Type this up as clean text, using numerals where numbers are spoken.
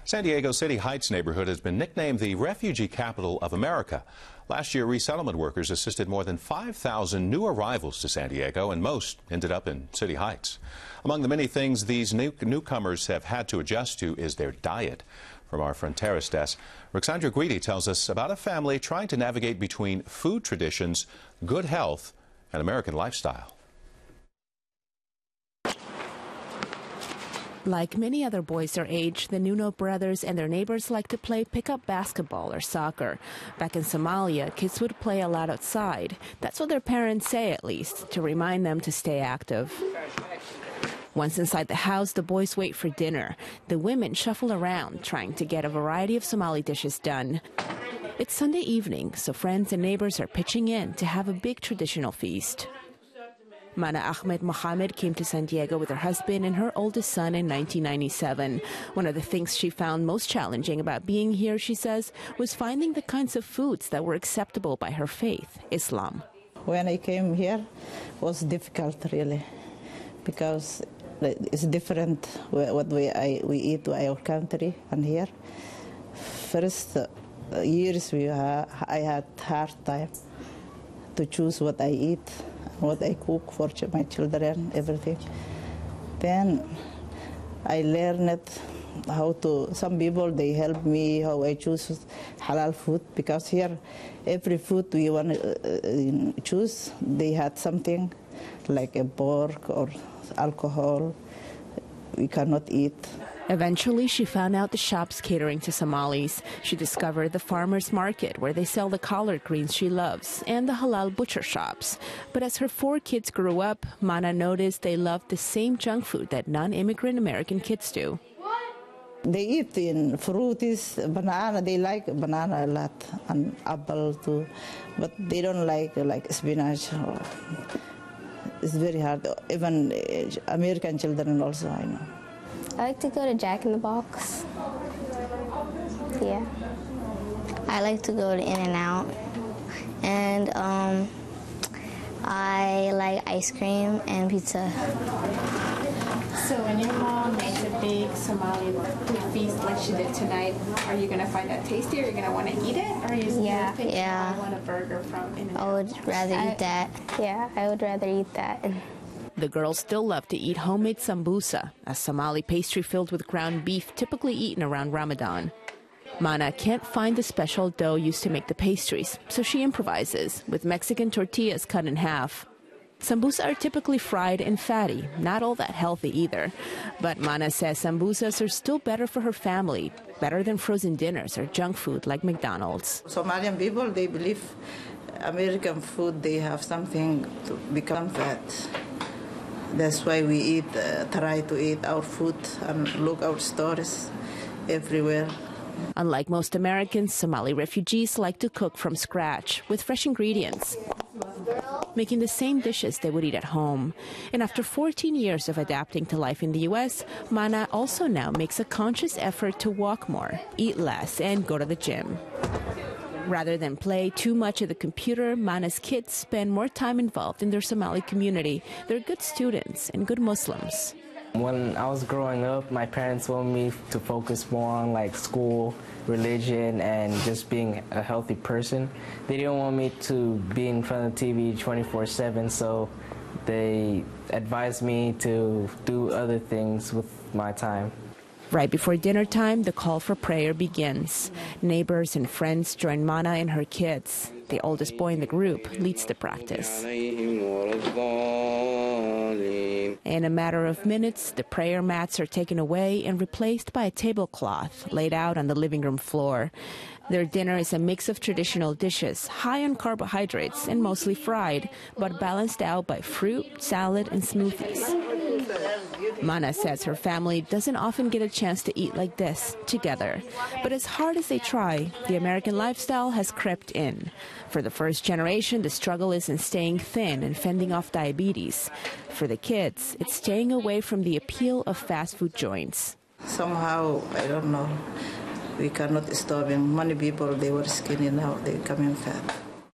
San Diego's City Heights neighborhood has been nicknamed the refugee capital of America. Last year, resettlement workers assisted more than 5,000 new arrivals to San Diego, and most ended up in City Heights. Among the many things these newcomers have had to adjust to is their diet. From our Fronteras desk, Roxandra Guidi tells us about a family trying to navigate between food traditions, good health, and American lifestyle. Like many other boys their age, the Nuno brothers and their neighbors like to play pickup basketball or soccer. Back in Somalia, kids would play a lot outside. That's what their parents say, at least, to remind them to stay active. Once inside the house, the boys wait for dinner. The women shuffle around, trying to get a variety of Somali dishes done. It's Sunday evening, so friends and neighbors are pitching in to have a big traditional feast. Mana Ahmed Mohammed came to San Diego with her husband and her oldest son in 1997. One of the things she found most challenging about being here, she says, was finding the kinds of foods that were acceptable by her faith, Islam. When I came here, it was difficult, really, because it's different what we eat in our country and here. First years, I had hard time to choose what I eat, what I cook for my children, everything. Then I learned how to, some people, they help me how I choose halal food, because here every food we want to choose, they had something like a pork or alcohol we cannot eat. Eventually, she found out the shops catering to Somalis. She discovered the farmers market where they sell the collard greens she loves, and the halal butcher shops. But as her 4 kids grew up, Mana noticed they loved the same junk food that non-immigrant American kids do. They eat in fruits, banana. They like banana a lot, and apple too, but they don't like spinach. It's very hard. Even American children also, I know. I like to go to Jack in the Box. Yeah. I like to go to In-N-Out. And I like ice cream and pizza. So when your mom makes a big Somali food feast like she did tonight, are you going to find that tasty, or are you going to want to eat it? Or are you going to think I want a burger from In-N-Out? I would rather eat that. Yeah, I would rather eat that. The girls still love to eat homemade sambusa, a Somali pastry filled with ground beef typically eaten around Ramadan. Mana can't find the special dough used to make the pastries, so she improvises with Mexican tortillas cut in half. Sambusa are typically fried and fatty, not all that healthy either. But Mana says sambusas are still better for her family, better than frozen dinners or junk food like McDonald's. Somalian people, they believe American food, they have something to become fat. That's why we eat, try to eat our food and look our stores everywhere. Unlike most Americans, Somali refugees like to cook from scratch with fresh ingredients, making the same dishes they would eat at home. And after 14 years of adapting to life in the U.S., Mana also now makes a conscious effort to walk more, eat less, and go to the gym. Rather than play too much at the computer, Mana's kids spend more time involved in their Somali community. They're good students and good Muslims. When I was growing up, my parents wanted me to focus more on school, religion, and just being a healthy person. They didn't want me to be in front of the TV 24/7, so they advised me to do other things with my time. Right before dinner time, the call for prayer begins. Neighbors and friends join Mana and her kids. The oldest boy in the group leads the practice. In a matter of minutes, the prayer mats are taken away and replaced by a tablecloth laid out on the living room floor. Their dinner is a mix of traditional dishes, high on carbohydrates and mostly fried, but balanced out by fruit, salad, and smoothies. Mana says her family doesn't often get a chance to eat like this together. But as hard as they try, the American lifestyle has crept in. For the first generation, the struggle is in staying thin and fending off diabetes. For the kids, it's staying away from the appeal of fast food joints. Somehow, I don't know, we cannot stop him. Many people, they were skinny, now they're becoming fat.